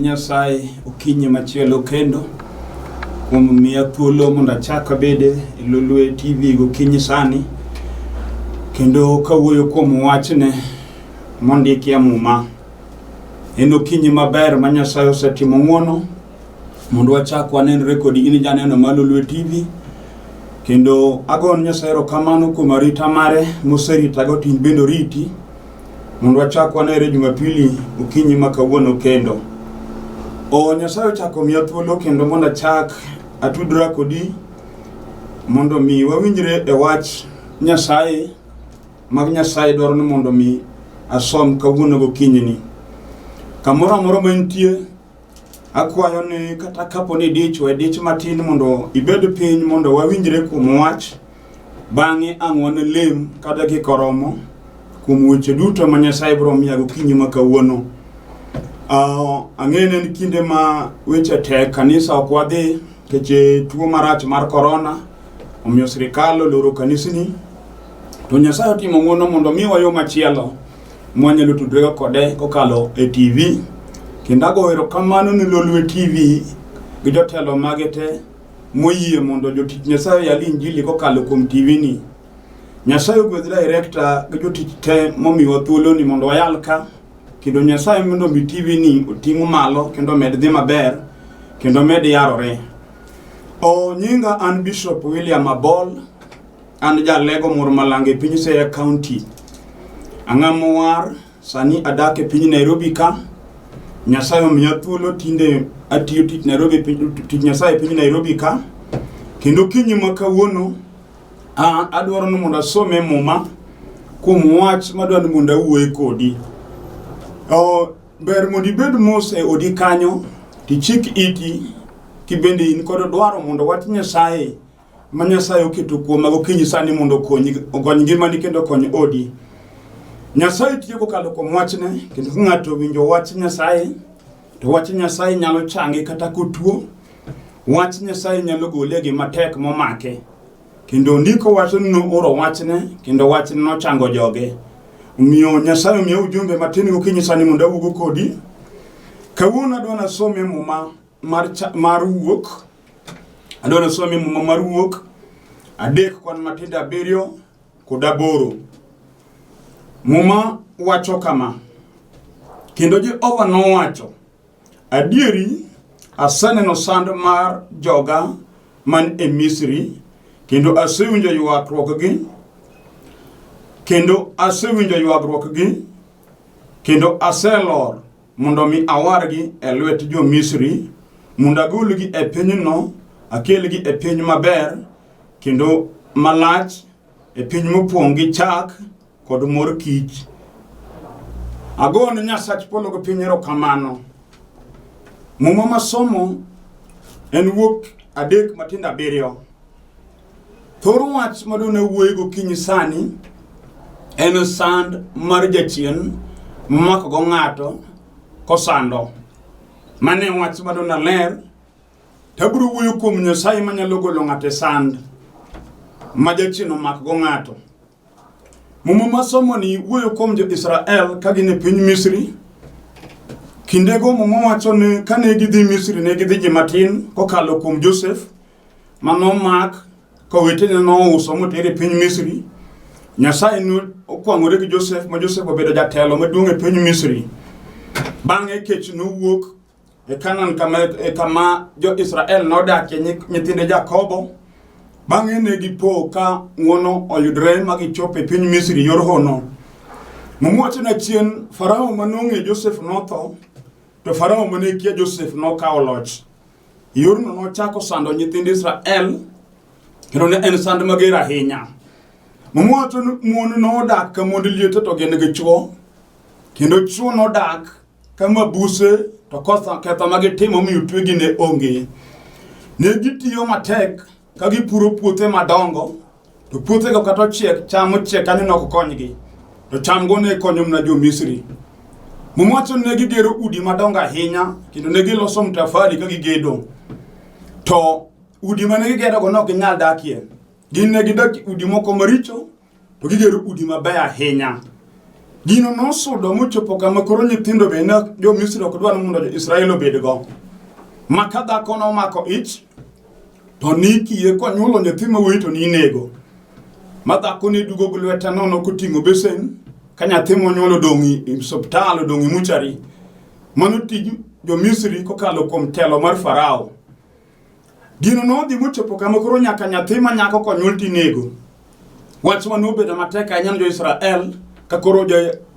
Nyasaye okinyi machielo kendo kuom miya thuolo mondo achak abede e Lolwe TV gokinyi sani kendo kawuoyo kuom wachne mondiki e Muma. En okinyi maber ma Nyasaye osetimo ng'wono mondo wachak wanenre kodi in janeno mar Lolwe TV, kendo agon Nyasaye erokamano kuom arita mare moseritago to in bende oriti mondo wachak wanere Jumapili okinyi ma kawuono kendo. Nyasaye ochako miya thuolo kendo mondo achak atudra kodi mondo mi wawinjre e wach Nyasaye mag Nyasaye dwaro ni mondo mi asom kawuono gokinyi ni. Kamoro amora mantie akwayo ni kata kapo ni dich matin mondo ibed piny mondo wawinjre kuom wach, bang'e ang'wan lem kata kikoromo kuom weche duto ma Nyasaye biro miya gokinyi ma kawuono. Ang'ene ni kinde ma weche tek, kanisa ok wadhi nikech tuo marach mar corona, omiyo sirikal oloro kanisni. To Nyasaye otimo ng'wono mondo miwa yo machielo mwanyalo tudrego kode kokalo e TV. Kendo ago erokamano ni Lolwe TV gi jotelo mage te moyie mondo jotich Nyasaye yal injili kokalo kuom TV ni. Nyasaye ogwedh director gi jotich te momiwa thuolo ni mondo wayal ka, kendo Nyasaye mondo mi TV ni oting'o malo kendo med dhi maber kendo med yarore. Nyinga an Bishop William Abol, an jalego mor Malanga e piny Siaya County. Ang'amo war sani adak e piny Nairobi ka. Nyasaye omiya thuolo tinde atiyo tich Nairobi, tich Nyasaye e piny Nairobi ka. Kendo kinyi ma kawuono adwaro ni mondo asome Muma kuom wach madwaro ni mondo awuoye kodi. Ber mondo ibed mos e odi kanyo, tichik iti kibende in kod dwaro mondo wach Nyasaye ma Nyasaye oketo kuoma gokinyi sani mondo okony ngimani kendo okony odi. Nyasaye tiyo kokalo kuom wachne, kendo ka ng'ato winjo wach Nyasaye to wach Nyasaye nyalo change kata kotuo. Wach Nyasaye nyalo gole gima tek momake, kendo ndiko wacho ni nooro wachne kendo wachne nochango joge. Omiyo Nyasaye omiya ujumbe matin gokinyi sani mondo awuogo kodi. Kawuono adwa nasome Muma mar wuok. Adwa nasome Muma mar wuok adek kwan matindo 7 kod 8. Muma wacho kama: kendo Jehova nowacho, adieri aseneno sand mar joga man e Misri, kendo asewinjo ywagruokgi, kendo aselor mondo mi awargi e lwet jo-Misri, mondo agolgi e pinyno, akelgi e piny maber kendo malach, e piny mopong' gi chak kod mor kich. Agone Nyasach polo go piny erokamano. Muma masomo en Wuok 3 matindo 7. Thor wach madona wuoye gokinyi sani en sand mar jachien mako go ng'ato kosando. Mane wach madona ler, tabro wuoyo kuom Nyasaye manyalo golo ng'ato e sand ma jachien omako go ng'ato. Muma masomo ni wuoyo kuom jo-Israel ka gin e piny Misri. Kindego Muma wacho ni kane gidhi Misri ne gidhi ji matin kokalo kuom Joseph manomak ka wetene nouso motere piny Misri. Nyasaye okwang'ore gi Joseph ma Joseph obedo jatelo maduong' e piny Misri. Bang'e kech nowuok e Canaan kama jo-Israel nodakie nyithinde Jakobo. Bang'e ne gipo ka ng'wono oyudre ma gichopo e piny Misri yor hono. Muma wacho na chien Farao manong'e Joseph notho, to Farao mane kia Joseph nokawo loch. Yorno nochako sando nyithind Israel, kendo ne en sand mager ahinya. Muma wacho ni mon nodak ka mond liete to gin gi chwo, kendo chwo nodak ka mabuse to ketho magitimo miyo twegi ne onge. Ne gitiyo matek ka gipuro puothe madongo, to puothego kata ochiek, cham ochiek kanyo nok konygi, to cham go ne konyo mna jo-Misri. Muma wacho ne gigero udi madongo ahinya, kendo ne giloso mtafari ka gigedo. To udi mane gigero go nok ginyal dakie. Gin ne gidak udi moko maricho, to gigero udi mabeyo ahinya. Gino nosudo mochopo kama koro nyithindo bende jo Misri ok dwar mondo jo Israel obedgo. Maka dhako nomako ich to nikiye konyuolo nyathi mawuoyi to ninego. Ma dhako ne dugo gi lwete nono koting'o besen ka nyathi monyuolo dong' e osiptal dong' e muchari. Mano tij jo Misri kokalo kuom telo mar Farao. Gino nodhi mochopo kama koro nyaka nyathi ma nyako konyuol tinego. Wach manobedo matek ahinya jo Israel ka koro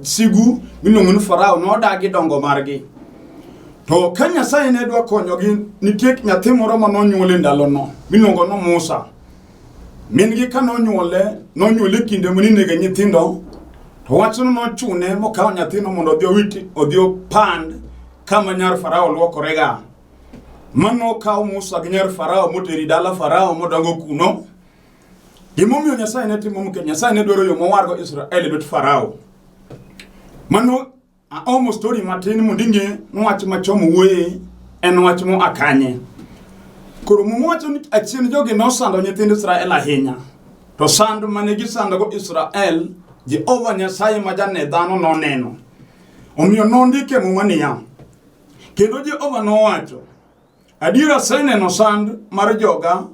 sigu miluongo ni Farao nodagi dongo margi. To ka Nyasaye ne dwa konyogi, nitie nyathi moro manonyuol e ndalono miluongo no Musa. Min gi ka nonyuole kinde moninege nyithindo, to wachno nochune mokawo nyathino mondo odhi opand kama nyar Farao luokorega. Mano kawo Musa gi nyar Farao moteri dala Farao modongo kuno. Gimomiyo Nyasaye ne timo mke Nyasaye ne dwaro yo mowargo Israel e lwet Farao. Mano omo story matin mondinge nwach machomo wuoye en wach mo akanye. Koro muwacho ni achien jogi nosando nyithind Israel ahinya. To sand mane gisando go Israel, Jehova Nyasaye ma jane dhano noneno. Omiyo nondike muma niya. Kendo Jehova nowacho, adiera aseneno sand mar joga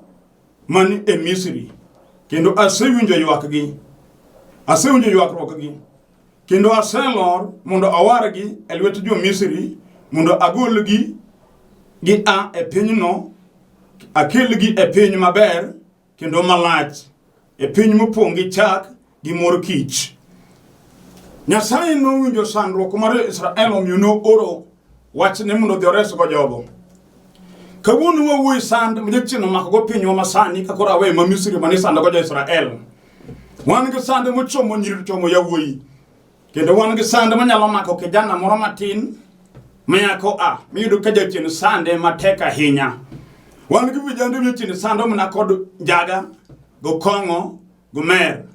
mani e Misri. Kendo asewinjo ywakgi. Asewinjo ywakruokgi. Kendo aselor mondo awargi e lwet jo Misri, mondo agolgi gi e pinyno, akelgi e piny maber kendo malach, e piny mopong' gi chak gi mor kich. Nyasaye nowinjo sandruok mar Israel omiyo nooro wachne mondo odhi oresgo jogo. Kawuono wawuoyi sand mjachino makogo pinywa masani ka koro awe ma Misri mane sandogo jo Israel. Wan gi sand mochomo nyiri chomo yawuoyi. Kendo wan gi sand manyalo mako kijana moro matin mayako miyudo ka jachien sande matek ahinya. Wan gi vijande jachien sando mana kod jaga, go kong'o, go mer.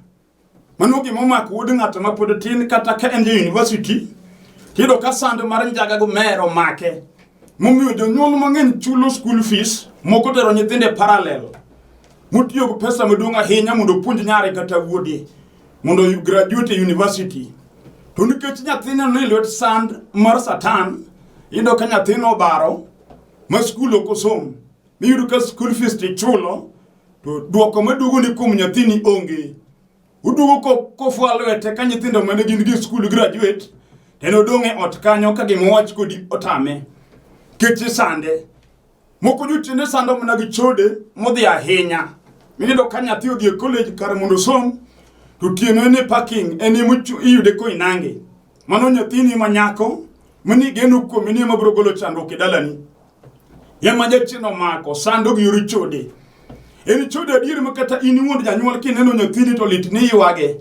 Mano gimomako wuod ng'ato ma pod tin kata ka en university, kiyudo ka sand mar njaga go mer omake. Momiyo jonyuol mang'eny chulo school fees, moko tero nyithinde parallel. Mutiyo go pesa maduong' ahinya mondo puonj nyare kata wuodi, mondo graduate university. To nikech nyathino ne lwet sand mar Satan, iyudo ka nyathino obaro, ma skul ok osom. Miyudo ka school fees tichulo, to duoko maduogo ni kuom nyathini onge. Uduogo kofwa lwete ka nyithindo mane gin gi skul graduate, teno odong' e ot kanyo ka gimowach kodi otame. Keche sande. Moko jutiende sando mana gi chode modhi ahinya. Miyudo ka nyathi odhi e college kar mondo som, to tieno ene parking ene iyude ko inange. Mano nyathini manyako mani geno kuom ene mabiro golo chandruok e dalani. Yama jachien omako sando gi yor chode. En chode adier makata in iwuon janyuol kineno nyathini to lit ni ywage.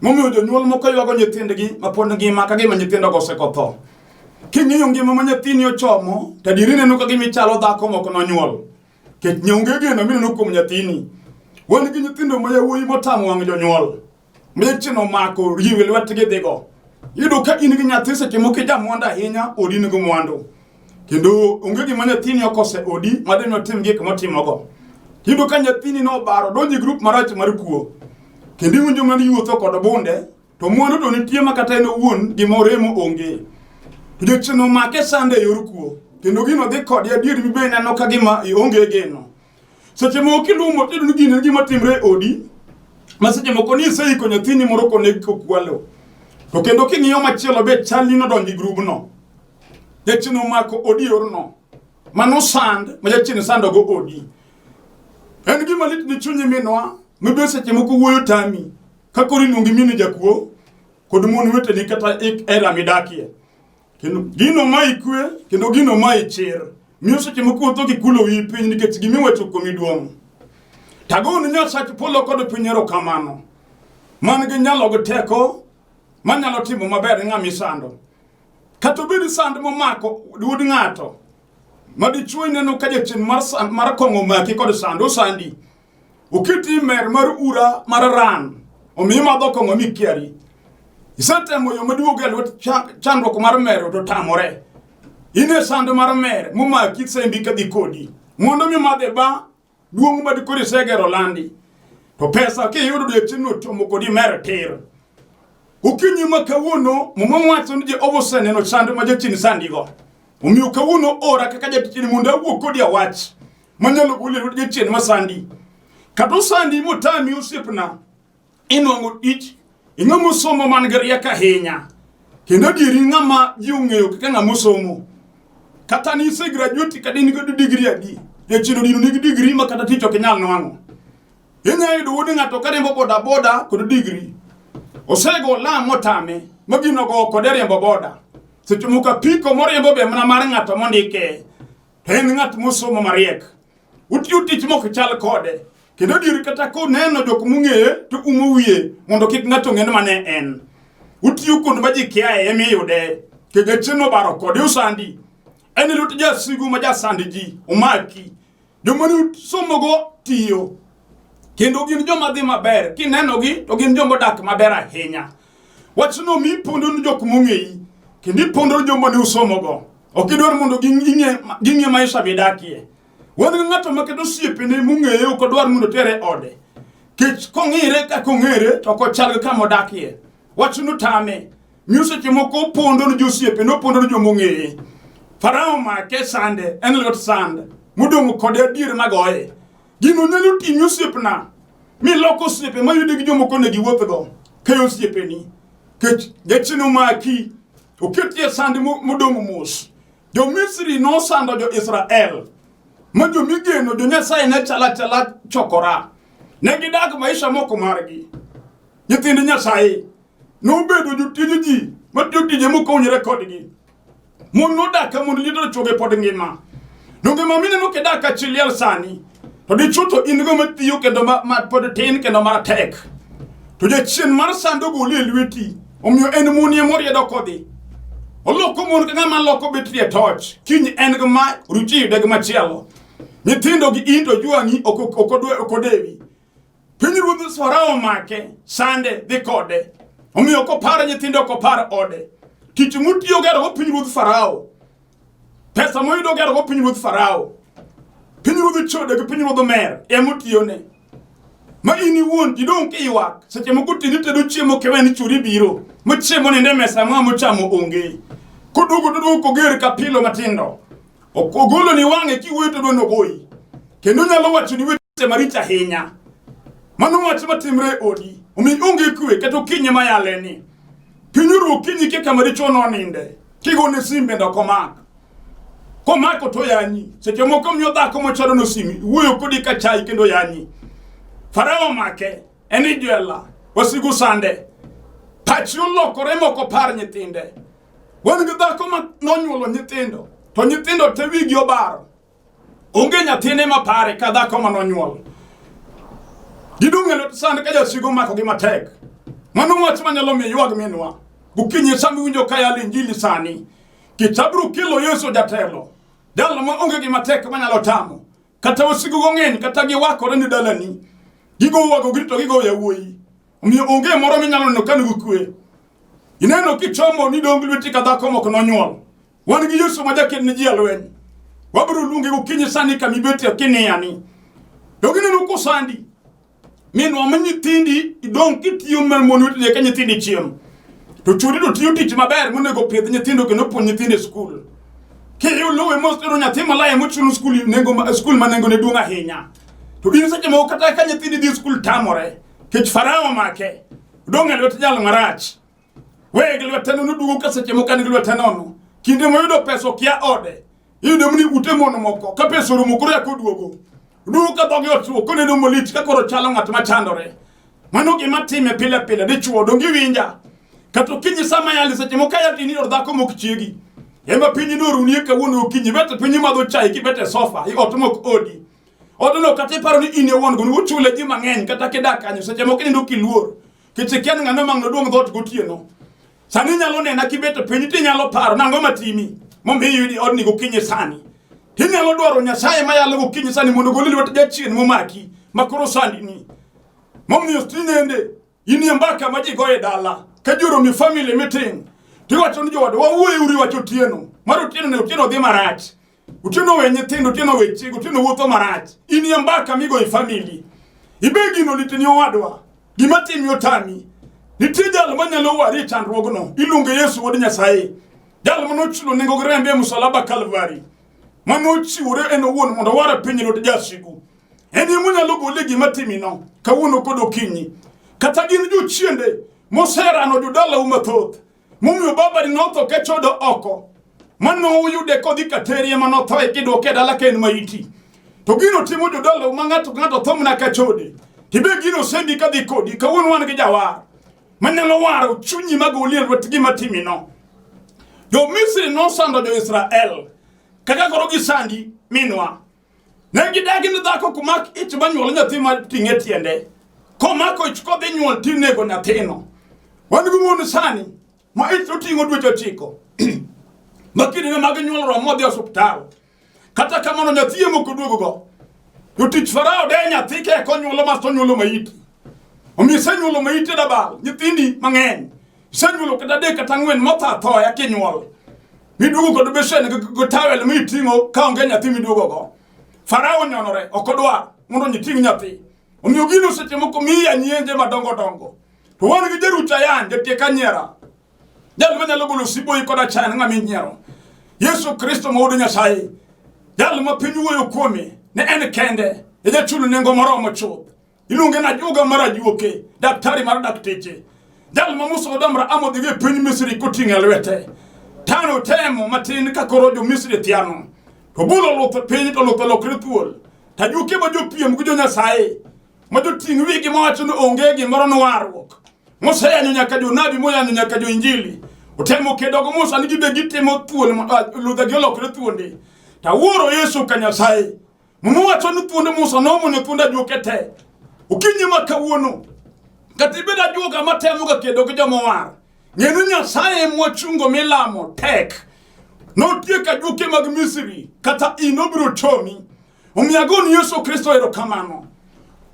Momiyo jonyuol moko ywago nyithindgi mapod ngima ka gima nyithindogo osekotho. King'iyo ngima ma nyathini ochomo, tadiri neno ka gima chalo dhako moko nonyuol. Kech nyonge geno mineno kuom nyathini. Wan gi nyithindo ma yawuoyi motamo wang' jonyuol. Jachien omako riwe lwetgi dhigo. Yudo ka in gi nyathi seche moko jamwandu ahinya, odi nigo mwandu. Kendo onge gima nyathini okose odi madeni otim gik motimogo. Yudo ka nyathini nobaro donjo e grup marach mar kuo. Kendo iwinjo mana yuotho kod bunde, to mwandu to nitie makata en owuon gima oremo onge. Jachien omake sande e yor kuo. Kendo gino dhi kode adier mibe neno ka gima onge geno. Seche moko ilumo tido ni gino gima timre e odi. Ma seche moko ni iseiko nyathini moro koneg kokwalo. To kendo king'iyo machielo be chalni nodonjo e grubno. Jachien omako odi yorno. Mano sand ma jachien sandogo odi. En gima lit ni chunyi minwa, mibe seche moko wuoyo tami. Ka koro iluongi mini jakuo, kod mon weteni kata era midakie. Kendo gino ma ikwe, kendo gino ma ichir. Miyo seche moko wuotho kikulo wi piny nikech gimiwacho kuomi duong'. Tagoni Nyasach polo kod piny erokamano. Man gi nyalo gi teko, manyalo timo maber ng'ama isando. Kata obed sand momako wuod ng'ato, madichuo ineno ka jachien mar kong'o maki kod sand osandi. Oketi mer mar ura mar ran, omiyo madho kong'o mikiari. Isetemo yo maduogo e lwet chandruok mar mer to tamore. Ine sand mar mer momaki sembi kadhi kodi. Mondo mi madhe ba duong' madikori segero landi. To pesa kiyudo jachien no tomo kodi mer tir. Ukinyi makawuno mumamwato nije obosene no chando majachini sandigo. Umiyo kawuno ora kakaja tichini munda kodi wach. Manyalo gule jachini masandi. Kato sandi mutami usipna. Ino ich inga musomo mangari yakahenya. Kendo diri ngama yungeyo kanga musomo. Kata ni se graduate kadini ko degree adi. Yachino dinu ni degree makata ticho kenyal nwango. Yenya yido wodi ngato kadembo boda ko degree. Osego la motame magino go kodere boda. Setumuka piko moriembo be mana mar ngato mondike. Ten ngat musomo mariek. Uti chimo chal kode. Kendo diri kata ko neno jok mung'eye to umuwie mondo kik ngato ng'en mane en. Utiyo kundo baji kia emi yude. Kege chino baro kode usandi. Eni luti ja sigu maja sandi ji. Umaki. Jomani somogo tiyo. Kendo gin joma dhi maber. Kineno gi to gin joma dak maber ahinya. Wachno mi pondo ni jok mung'eyi. Kendi pondo joma ni usomogo. Okidwar mondo ging'e maisha bidakie. Wani ngato makedo siepe ne mung'eye ukodwar mondo tere ode. Kech kong'ire ka kong'ere to kochal kama odakie. Wachno tame. Miuso chimoko pondo ni josiepe no pondo ni jomung'eye. Farao make sande en lot sand. Mudong kode dir magoye. Gino nyalo tinyo siepna. Mi loko siepe mayude gi jomoko ne giwuothgo. Kayo siepe ni. Kech gechino maki. Uketie sande mudong mus. Jo Misri no sando jo Israel. Majo migeno jo Nyasaye ne chala chokora. Ne gidak maisha moko margi. Nyithind Nyasaye no bedo jotije ji, matjotije mokonyre kodgi. Mon no daka mon lido choge pod ngima. Donge mamine no kedaka chiliel sani. To di chuto ingo matiyo kendo ma pod tin kendo mar tek. To je chien mar sando goli elweti. Omiyo en munie morie do kodhi. Oloko mon ka ngama loko betrie toch. Kiny en go ma ruchi de ma chielo. Nyithindo gi into juangi okodewi. Piny ruodh Farao make sande dhi kode. Omiyo ko para nyithindo ko par ode. Tich mutiyo gero go piny ruodh Farao. Pesa moyudo gero go piny ruodh Farao. Piny ruodh chode gi piny ruodh mer emutiyo ne. Ma ini wuon idong ke ywak. Seche moko tinite do chiemo kewen churi biro. Mo chiemo nende mesa mo chamo onge. Kodugo koger kapilo matindo. Okogolo ni wange kiweto do nogoyi. Kendo nyalo wacho ni wete maricha hinya. Mano wacho matimre odi. Omi onge kwe kato kinye mayaleni. Pinyuru kinyi ke kamaricho no ninde. Kigone simbe ndo komak. Komako to yanyi. Seche moko myo dhako mochado no simi. Wuoyo kodi ka chai kendo yanyi. Farao make eni jwela. Wasigu sande. Pachi olokore moko par nyithinde. Wan gi dhako ma nonyuolo nyithindo. To nyithindo te wigi obaro. Onge nyathine mapare ka dhako ma nonyuolo. Gidung'elo sande ka jasigu mako gi matek. Mano wach manyalo miyo ywag minwa. Bukinyi sami winjo kayali injili sani. Kitabru kilo Yesu jatelo. Dalo ma onge gi matek manyalo tamo. Kata wasigu ng'eny kata giwakore ni dalani. Gigo wago grito gigo yawuoyi. Omiyo onge moro minyalo neno ka nigi kwe. Ineno kichomo ni dong lweti ka dhako mok nonyuol. Wan gi Yesu ma jaket ni ji alweny. Wabro luonge gokinyi sani kamibete kiniyani. Dogineno ko sandi. Minwa manyithindi idong kitiyo mar mon wetene ka nyithindi chiem. To churi do tiyo tich maber monego pidh nyithindo kendo puonj nyithindo e skul. Kiyo luwe mostero nyathi malaya mochuno skul manengo ne duong' ahinya. To in seche moko kata ka nyithindi dhi skul tamore. Kech Farao make. Dong' e lwet jal marach. Weg lweteno nodugo ka seche moko an gi lweteno. Kinde moyudo pesa okia ode. Iyudo mni ute mon moko ka pesa orumo koro yak oduogo. Duka ka dhoge otuo koneno molit ka koro chalo ng'at machandore. Mano gima time pile dichuo dongi winja. Kato kinyi sama yali seche moko ya tini dhako mok chiegi. Ema pinyi no runie ka wono kinyi bete pinyi madho chai kibete sofa i ot mok odi. Odono kata paro ni ine won go uchule ji mang'eny kata kidak kanyo seche moko nindo kiluor. Keche kian ng'ano mang no duong' dhot gotieno. Sani nyalo nena kibete pinyi ti nyalo paro nango matimi. Momiyo yudi odni gokinyi sani. Tinyalo dwaro Nyasaye mayalo gokinyi sani mondo golili wata jachien momaki makoro sandi ni. Momiyo tinende ini mbaka maji goye dala kajuro mi family meeting. Tiwacho ni jowadu wawuoye uri wacho tieno. Maro tieno ne utieno dhi marach. Utieno we nyithindo, utieno we chiego, utieno wuotho marach. Ini mbaka migo i family. Ibegi no litini owadwa. Gima timi otami. nitie jal manyalo wari chandruogno iluonge Yesu wuod Nyasaye, jal manochulo nengo rembe musalaba Kalvari, manochiwore en owuon mondo wara piny rot jasigu. En munyalo gole gima timino kawuono kod okinyi. Kata gin jochiende moserano jodala mathoth momiyo baba ni notho ke chodo oko mano uyude kodhi katerie manotho e kidoke dala ken maiti. To gino timo jodala ma ng'ato thomna ka chode. Tibe gino sendi kadhi kodi kawuono wan gi jawar manyalo waro chunyi magolien wet gima timino. Jo Misri no sando jo Israel kaka koro gisandi minwa. Ne gidagi ni dhako kumak ich manyuol nyathi mar ting'e tiende. Komako ich kodhi nyuol tinego nyathino. Wan gi mon sani ma ich oting'o dweche 9. Makini mag nyuol romo dhi osuptal. Kata kamano nyathi moko duogo. Jotich Farao de nyathi ke konyuolo mas to nyuolo maiti. Omi senyuolo maiti dabal nyithindi mang'eny. Senyuolo kata 3 kata 4 motha thoya kinyuol. Miduogo kod besen go tawel miting'o ka onge nyathi miduogo go. Farao nyonore okodwa mondo nyiting' nyathi. Omiyo gino seche moko miya nyienje madongo dongo. To wan gi jaruta yan jatiek anyera. Jal manyalo golo siboi koda chan ng'ami nyiero. Yesu Kristo wuod Nyasaye. Jal ma piny wuoyo kuome ne en kende. E jachulo nengo moromo chuth. Iluonge na Juga mar ajuoke, daktari mar dakteche. Jal ma Musa odamra amodhi gi piny Misri koting'e lwete. Tano temo matin ka koro jo Misri thiano. To bulo luth piny to luth lokre thuol. Tajuke ma jopiem gi jo Nyasaye. Ma joting' wigi mawacho ni onge gimoro nowarruok. Musa yanyo nyaka jonabi moyanyo nyaka jo injili. Utemo kedogo Musa ni gibe gitimo thuol ludha gi olokre thuonde. Ta wuoro Yesu ka Nyasaye. Muwacho ni thuonde Musa nomonyo thuonde ajuoke te. Ukinyi ma kawuono. Katibeda ajuoga matemo ga kedo gi jomowar. Ng'eni Nyasaye mwachungo milamo tek. Notieka ajuoke mag Misri kata inobiro chomi. Omiagoni Yesu Kristo erokamano.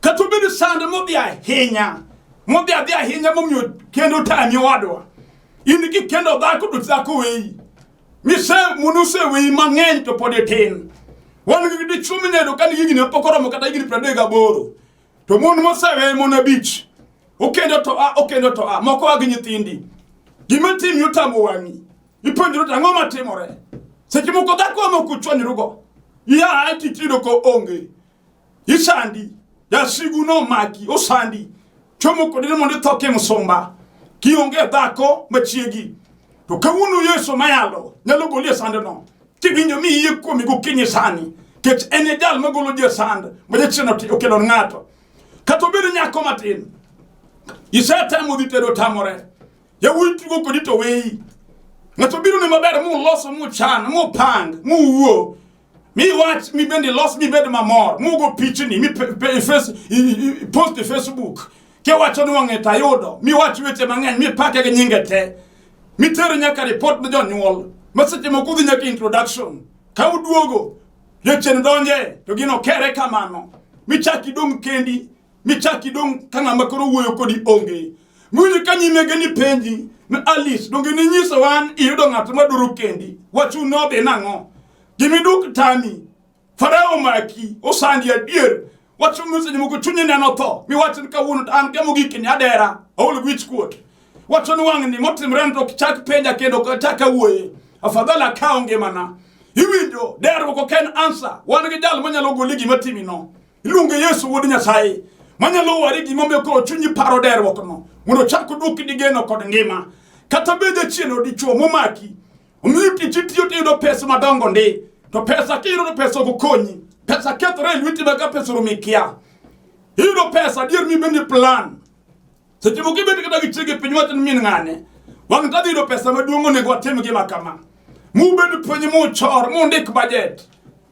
Katubedi sande modhi ahinya. Modhi ahinya momiyo kendo tami wadwa. Indiki kendo dhako to dhako wei. Mise munuse wei mang'eny to pod tin. Wan gi dichuo minedo kan gigi ne pokoromo kata gigi 38. To mon mosewe mon 5. Okendo to a moko agi nyithindi. Gima tim yutamo wang'i. Iponjro ang'o matimore. Seche moko dhako moko chwanyrugo. Ya atitido ko onge. Isandi ya sigu no maki osandi. Chomo ko dile mondo thoke musomba. Kionge dhako machiegi. To kawuono Yesu mayalo nyalo golie sande no. Tiwinjo mi yie kuomi gokinyi sani. Kech ene jal magolo je sand. Maja cheno okelo ng'ato. Kato bedo nyako matin. Isetemo dhi tedo tamore. Ya wuitugo kodi to wei. Ng'ato biro ne maber mu loso mu chan mu pang mu wuo. Mi watch mi bende los mi bende mamor. Mu go pichni mi post Facebook. Ke wacho ni wang'e tayudo. Mi watch weche mang'eny mi pake gi nyinge te. Mi tero nyaka report ne jonyuol. Maseche moko dhi nyaka introduction. Ka uduogo. Yechen donje to gino kere kamano. Mi chaki dong kendi. Mi chaki dong ka ng'ama koro wuoyo kodi onge. Muni kanyime gani penji. Na Alice donge ni nyiso wan iyudo ng'at maduro kendi. Wachu no be nang'o. Gimi duk tami. Farao maki osandi adier. Wachu mseje moko chunye neno tho. Mi wacho ni kawuono an kemo giki ni adera. Aol wich kuot. Wacho ni wang'ni motimre to kichak penja kendo kataka wuoye. Afadhala kaonge mana. Iwinjo der ko ken answer. Wan gi jal manyalo goli gima timino. Iluonge Yesu wuod Nyasaye. Manyalo wari gima me ko chunyi paro der wokono. Mondo chako duki digeno kod ngima. Kata bede chieno dichuo momaki. Omiyo tichitiyo tiyo pesa madongo ndi. To pesa kiro pesa kukonyi. Pesa ketre lwiti baka pesa rumikia. Hiro pesa dier mi bendi plan. Seche moki bedi kada gichege pinywa ten min ngane. Wang tadi hiro pesa maduongo nego watemu gima kama. Mu bendi penye mu chor, mu ndik budget.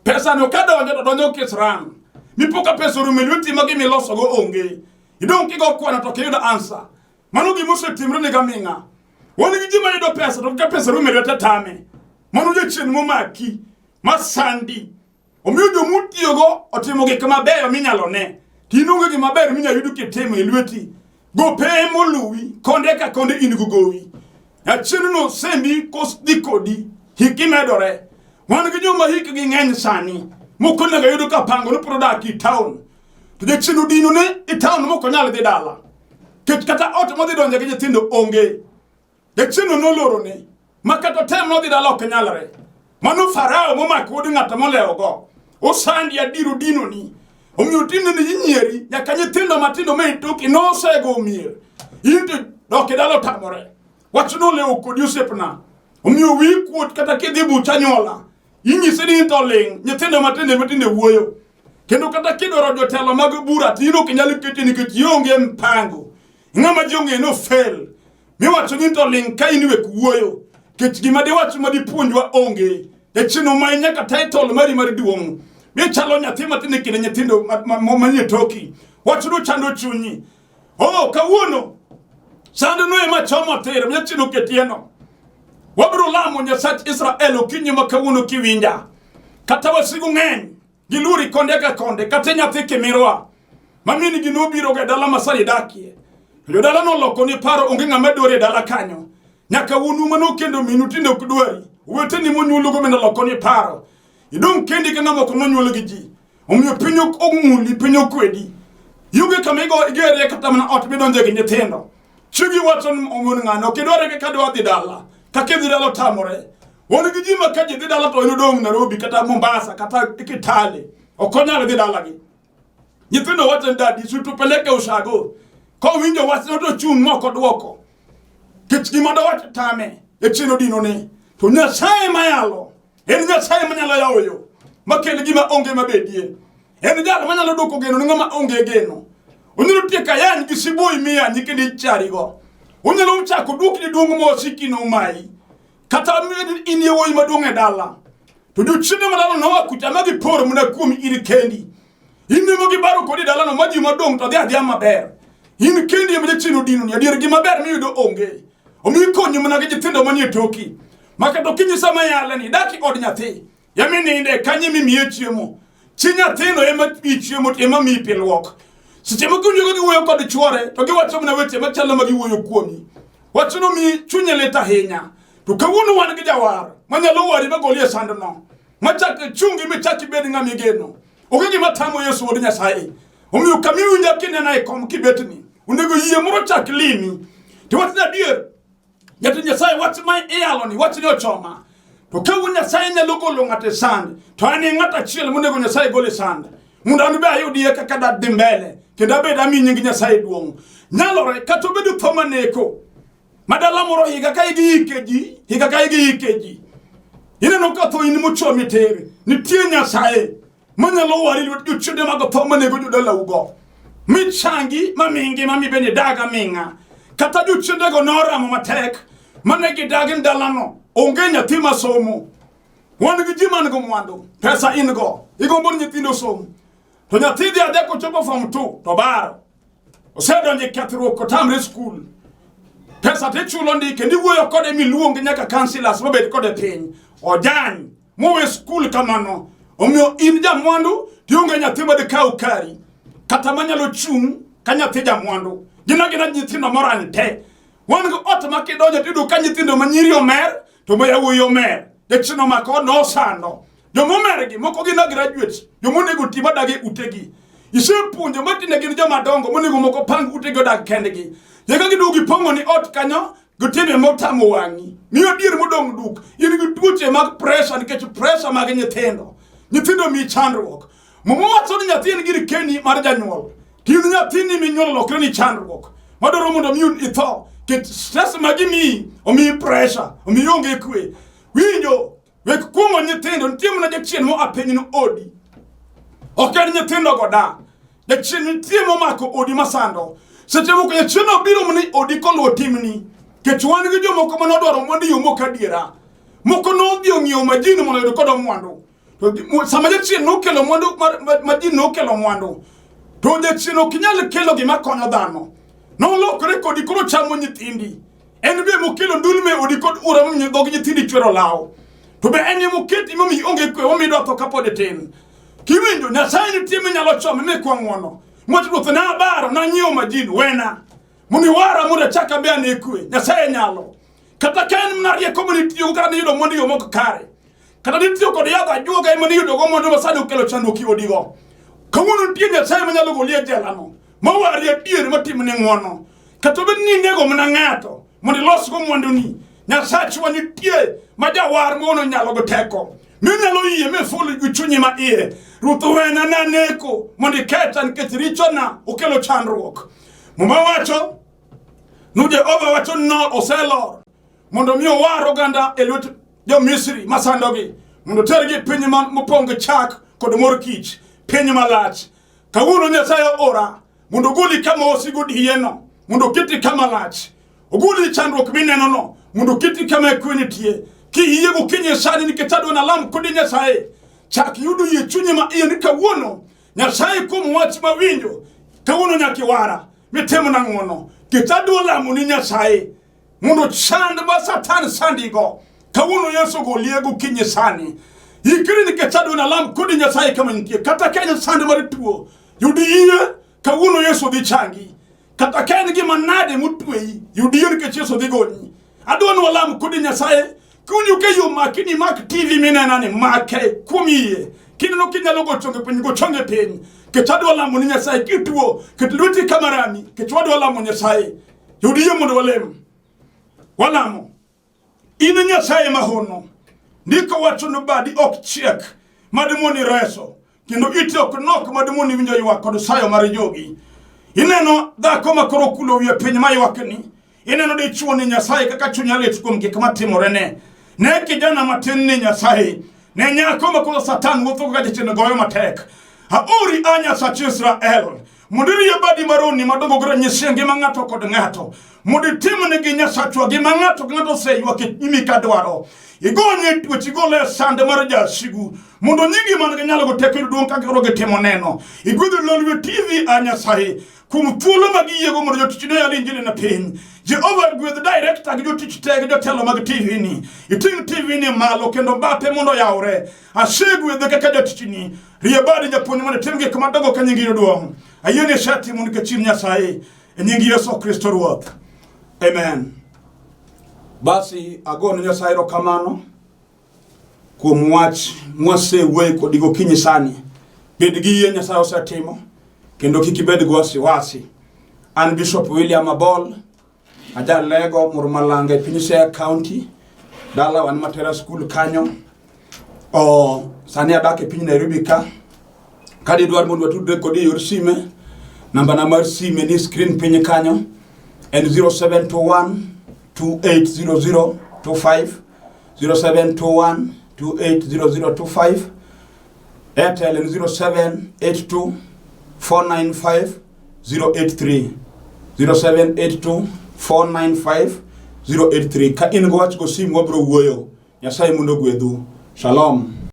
Pesa no kada wanja donyo kisram. Mi poka pesa rumilwiti magi mi loso go onge. Idon kigo kwa na toke yuda answer. Manu gi muse timre ni gaminga. Wani gi jima yudo pesa to ka pesa rumilwiti tame. Manu je chen mu maki. Masandi. Omiyo jo mutiyogo otimo gik mabeyo minyalo ne. Tinonge gi maber minya yudo kitimo elweti. Go pe moluwi konde ka konde in gugowi. Achienu no sembi kos dikodi hikimedore. Wan gi joma hik gi ng'eny sani. Moko naga yudo ka pango no product i town. To je chinu dino ne i town moko nyalo dhi dala. kata ot modhi donje gi nyithindo onge. Jachino noloro ne makato tem modhi dalo kenyalre. Mano Farao momako odi ng'ato molewo go. Osandi adiru dino ni. Omiyo tinde ni nyieri nyaka nyithindo matindo me itoki nosego mier. Inte doke dalo tamore. Wachuno lewo kodi osepna. Omiyo wi kuot kata kidhi bucha nyola. Inyise ni into ling nyithindo matinde wuoyo. Kendo kata kidoro jotelo mag bura tino kinyalo keti nikech ionge mpango. Ng'ama jonge no fail. Mi wacho ni into ling ka iniwe kuoyo. Kech gima de wacho madi puonjwa onge. Chino ma nyaka title mari duong. Mi chalo nyathi matinde kine nyithindo manye toki. Wacho no chando chunyi. Oh kawuono. Sando no ema chomo tere mi chino ketieno. Wabro lamo Nyasach Israel okinyi makawuono kiwinja. Kata wasigu ng'eny. Giluri konde ka konde. Kata nyathi kimirwa. Mamini ginobiro ga dala masari dakie. Jodala no loko ni paro onge ng'ama dore dala kanyo. Nyaka wunu mano kendo minutinde okdwari. Wete ni monyulo go mena loko ni paro. Idong kendi ka ng'ama ko nonyulo gi ji. Omiyo pinyo ong'uli pinyo kwedi. Yuge kamego igere kata mana ot bidonje gi nyithindo. Chugi wacho omun ng'ano kidware ke kadwa dhi dala. Kakidhi dala tamore. Woni gi ji makaji dhi dala to inodong Nairobi kata Mombasa kata Kitale. Okonyal dhi dala gi. Nyithindo wacho ndadi supeleke ushago. Ko winjo wacho to chung moko duoko. Kech gima do wacho tame. Chino dino ne. To Nyasaye mayalo. En Nyasaye manyalo yawoyo. Makele gima onge mabedie. En jalo manyalo doko geno ni ng'ama onge geno. Onyalo tieka yan gi siboi miya nyikini charigo. Onyalo uchako duok ni duong mo sikino mai. Kata inie woi maduong e dala. To jochinde malalo no akuta magi por muna kuom iri kendi. Inde mo gibaro kodi dala no maji madong to dia maber. In kendi me chino dino ni adier gima ber mi yudo onge. Omi konyo muna gi nyithindo manie toki. Makato kinyi sama yale ni daki od nyathi. Yamini inde kanyi mimiye chiemo. Chi nyathino ema chiemo ema mi pilwok. Siche makunyo gi wuoyo kod chwore to giwacho mna weche machalo magi wuoyo kuomi. Wacho no mi chunye leta hinya. To kawuono wan gi jawar manyalo wari magolie sand no. Machak chungi michaki bed ng'ami geno. Oge gima tamo Yesu od Nyasaye. Omiyo kamiu nyakine na ikom kibetni. Unego yie moro chak limi. To wacho na dier. Yati Nyasaye wacho mai iyaloni wacho ni ochoma. To kawuono Nyasaye nyalo golo ng'ate sand. To ani ng'ata chiel monego Nyasaye gole sand. Munda anu be ayudi kaka da dhi mbele. Kenda beda mi nyingi Nyasaye duong. Nyalore kato bedu thoma neko. Madala moro higa ka igi ikeji. Ine no ka tho in mucho mitere. Nitie Nyasaye. Manyalo wari lwet jochinde mag thoma nego jodala ugo. Michangi mamingi mami bene daga minga. Kata jochinde go noramo matek. Manegi dagin dalano. Onge nyathi masomo. Wan gi ji man go mwandu. Pesa in go. Igombo nyithindo somo. To nyathi dhi adeko chopo form 2 to baro. Osedonje kethruok kotamre school. Pesa te chulo ndi kendi wuoyo kode miluongi nyaka councillors mobed kode piny. Ojany mowe school kamano. Omiyo in jamwandu tionge nyathi made kaw kari. Kata manyalo chung ka nyathi jamwandu. Gina nyithindo morani te. Wan go ot makidonjo tidu ka nyithindo manyiri omer to moyawuoyi omer. Jachino mako no sando. Jomomergi moko gina graduates. Jomonego tiba dagi utegi. Isepuonjo matine gin joma dongo monego moko pang utegi odag kendgi. Yega gidugi pongo ni ot kanyo gutime motamo wangi. Miyo dier modong duk. In gi tuoche mag pressure nikech pressure mag nyithindo. Nyithindo mi chandruok. Momo wacho ni nyathi en gir keni mar janyuol. Tin nyathi ni minyuol lokre ni chandruok. Madoro mondo mi itho. Ket stress magi mi omi pressure. Omi onge kwe. Winjo wek kumo nyithindo ntiemo na jachien mo apenyino odi. Oken nyithindo goda. Jachien ntiemo mako odi masando. Seche moko jachien obiro mni odi koluo timni. Kechuan gi jomoko manodwaro mwandu yo moko adiera. Moko no dhi ong'iewo majini mondo yud kodo mwandu. To sama jachien no kelo mwandu majini no kelo mwandu. To jachien ok nyal kelo gima konyo dhano. No lokore kodi koro chamo nyithindi. En be mokelo ndulme odi kod ura mnye dog nyithindi chwero lao. To be eni moketi mami onge kwe wami do to kapode tin. Kiwinjo Nyasaye ni time nyalo chome me kwa ngono. Mwati do na baro na nyio majini wena. Muni wara mure chaka be ane kwe. Nyasaye nyalo. Kata ken mnarie community yo kana yudo mondi yo moko kare. Kata ditio kod yaga juoga imani yudo go mondo masado ukelo chando kiodigo. Kawono tie Nyasaye manyalo golie jela no. Mawari adier matimne ngono. katobe ni nego mna ngato mondi los go mwandu ni Nyasaye wani tie maja war ngono nyalo goteko minalo yie me fulu guchunyi ma ie ruto wena na neko mondi ketan ketiricho na ukelo chandruok muma wacho nuje over wacho no oselor mondo mi waro ganda elut jo Misri masandogi mondo tergi piny mopongo chak kod mor kich piny malach kawuono Nyasaye ora mondo guli kama osigudi yeno mondo kiti kama lach oguli chandruok mineno no mondo kiti kama kunitie ki yego kinye sani niketado na lam kodi Nyasaye chak yudu ye chunye ma iyo ni kawuono Nyasaye kum wach mawinjo kawuono nyakiwara mitemo na ngono ketado lamu ni Nyasaye mondo chand ba satan sandigo kawuono Yesu goliego kinye sani yikiri niketado na lam kodi Nyasaye kama nitie kata kenya sandi marituo yudu iye kawuono Yesu di changi kata kenya gi manade mutwei yudu iye nikech Yesu di goni adon walam kodi Nyasaye kunyu ke yo makini mak TV minena ni make kumiye kini no kinyalo gochonge piny ketado walam ni Nyasaye kituo ketluti kamarani ketwado walam Nyasaye yudu iye mondo walamo ina Nyasaye mahono ndiko wacho no badi ok chiek madimoni reso kendo iti ok nok madimoni winjo ywak kod sayo mar jogi ineno dhako makoro kulo wiye piny maywakni ineno dichuo ni Nyasaye kaka chunya lit kuom gik matimore ne kijana matin ni Nyasaye ne nyako makoro satan wuotho ga jachien goyo matek aori anya sach Israel mudiri ya badi maroni madongo gara nyesienge mangato kod ngato muditimu ni ginyasachwa gi mangato seyo imi kadwaro igonye tuchi gole sande marja sigu mundo nyingi man ganyalo gotekeru don ka gero getemo neno igudu lolwe TV anya sahi kumtulo magiye go mondo tichine ya injili na pin Jehovah with the director gido tichitege do telo mag TV ni iting TV ni malo kendo bape mundo yaure asegu with the kaka tichini riabadi japoni mane temge kama dogo kanyingi do ayene shati mun ke chinya sahi nyingi Yesu Kristo ruoth amen. Basi agono Nyasaye rokamano kuom wach mwasewuoyo kodigo kinyi sani bed gi yie Nyasaye osetimo kendo kik ibed go wasiwasi. An Bishop William Abol ajalego Murmalanga piny Siaya County dala wan Matera School kanyo sani adak e piny Nairobi ka kadi dwar mondo watudre kodi yor sime namba na mar sime ni screen piny kanyo en 0721 280025 0721 280025 Airtel 0782 495 083 0782 495 083 ka in go wach go sim wabro wuoyo Nyasaye mundo gwedhu. Shalom.